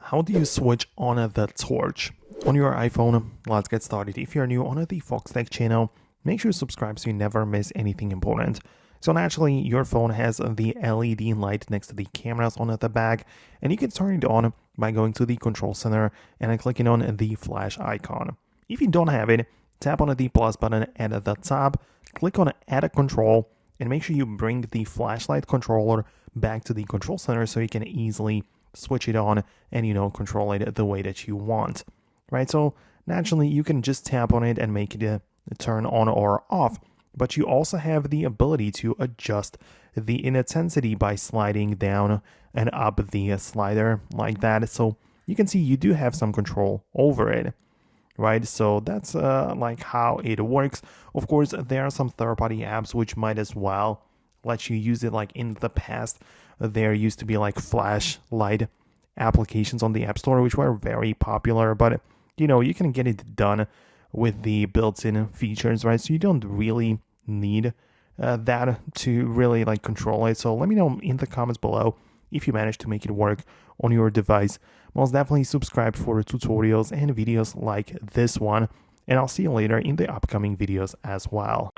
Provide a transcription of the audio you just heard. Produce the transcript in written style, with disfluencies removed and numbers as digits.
How do you switch on the torch on your iPhone? Let's get started. If you're new on the Foxtecc channel, make sure you subscribe so you never miss anything important. So naturally, your phone has the LED light next to the cameras on the back, and you can turn it on by going to the control center and clicking on the flash icon. If you don't have it, tap on the plus button at the top, click on Add a Control, and make sure you bring the flashlight controller back to the control center so you can easily switch it on and control it the way that you want, right? So naturally you can just tap on it and make it turn on or off, but you also have the ability to adjust the intensity by sliding down and up the slider like that. So you can see you do have some control over it, right? So that's like how it works. Of course, there are some third-party apps which might as well let you use it. Like in the past, there used to be like flashlight applications on the App Store which were very popular, but you can get it done with the built-in features, right? So you don't really need that to really like control it. So let me know in the comments below if you manage to make it work on your device. Most definitely subscribe for tutorials and videos like this one, and I'll see you later in the upcoming videos as well.